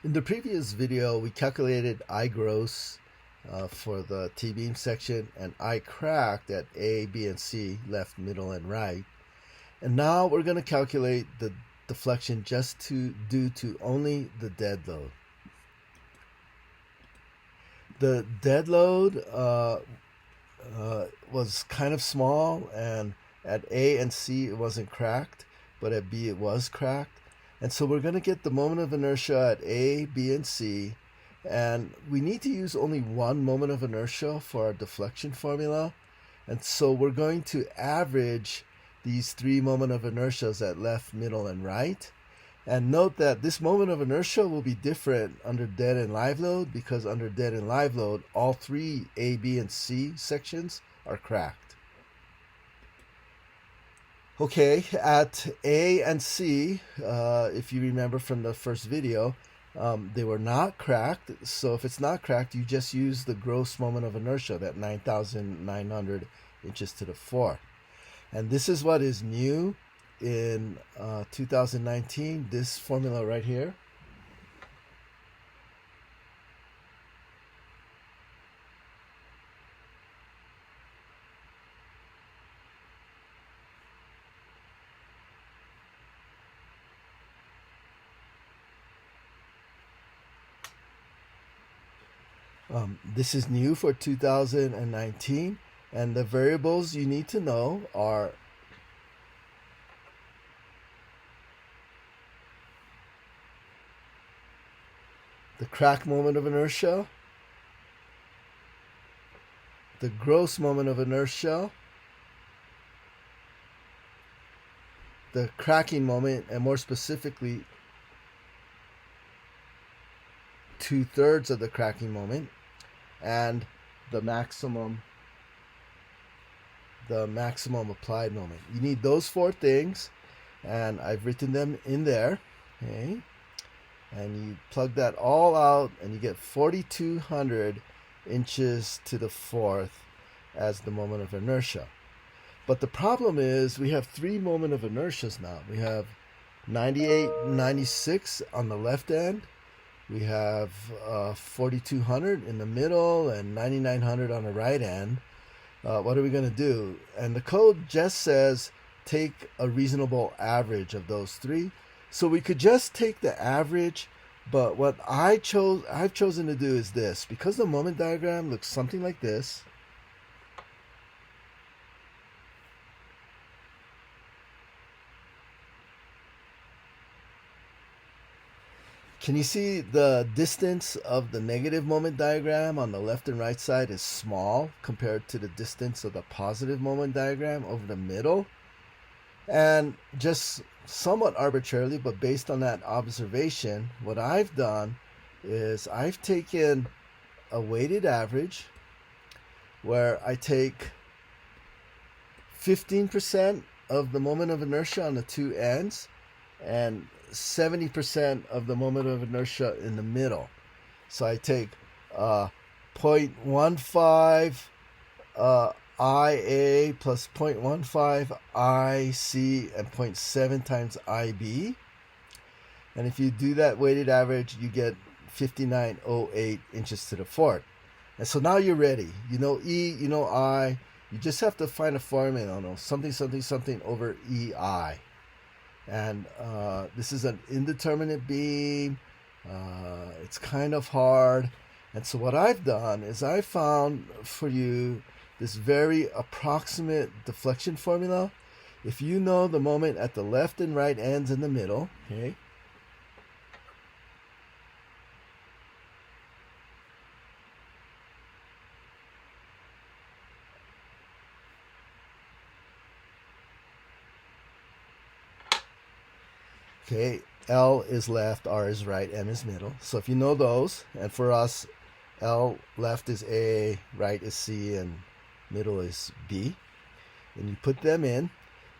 In the previous video, we calculated I gross for the T-beam section and I cracked at A, B, and C, left, middle, and right. And now we're going to calculate the deflection just due to only the dead load. The dead load was kind of small, and at A and C it wasn't cracked, but at B it was cracked. And so we're going to get the moment of inertia at A, B, and C. And we need to use only one moment of inertia for our deflection formula. And so we're going to average these three moment of inertias at left, middle, and right. And note that this moment of inertia will be different under dead and live load, because under dead and live load, all three A, B, and C sections are cracked. Okay, at A and C, if you remember from the first video, they were not cracked. So if it's not cracked, you just use the gross moment of inertia, that 9,900 inches to the fourth. And this is what is new in 2019, this formula right here. This is new for 2019, and the variables you need to know are the crack moment of inertia, the gross moment of inertia, the cracking moment, and more specifically 2/3 of the cracking moment, and the maximum applied moment. You need those four things, and I've written them in there. Okay, and you plug that all out and you get 4,200 inches to the fourth as the moment of inertia. But the problem is we have three moment of inertias now. We have 98, 96 on the left end. We have 4,200 in the middle and 9,900 on the right end. What are we going to do? And the code just says take a reasonable average of those three. So we could just take the average, but what I've chosen to do is this. Because the moment diagram looks something like this, can you see the distance of the negative moment diagram on the left and right side is small compared to the distance of the positive moment diagram over the middle? And just somewhat arbitrarily, but based on that observation, what I've done is I've taken a weighted average where I take 15% of the moment of inertia on the two ends and 70% of the moment of inertia in the middle. So I take 0.15 IA plus 0.15 IC and 0.7 times IB. And if you do that weighted average, you get 5908 inches to the fourth. And so now you're ready. You know E, you know I. You just have to find a formula, I don't know, something over EI. And this is an indeterminate beam. It's kind of hard. And so what I've done is I found for you this very approximate deflection formula. If you know the moment at the left and right ends in the middle, okay, okay, L is left, R is right, M is middle. So if you know those, and for us, L left is A, right is C, and middle is B, and you put them in,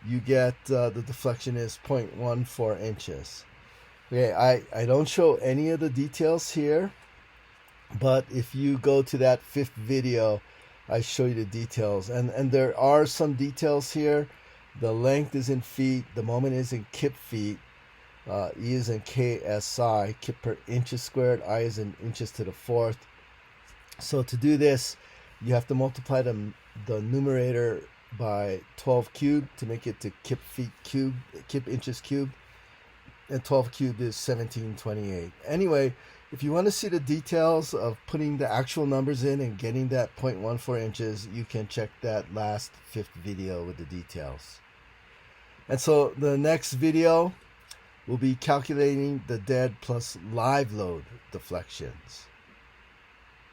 you get the deflection is 0.14 inches. Okay, I don't show any of the details here, but if you go to that fifth video, I show you the details, and there are some details here. The length is in feet, the moment is in kip feet. E is in KSI, kip per inches squared. I is in inches to the fourth. So to do this, you have to multiply the numerator by 12 cubed to make it to kip feet cubed, kip inches cubed. And 12 cubed is 1728. Anyway, if you want to see the details of putting the actual numbers in and getting that 0.14 inches, you can check that last 5th video with the details. And so the next video will be calculating the dead plus live load deflections.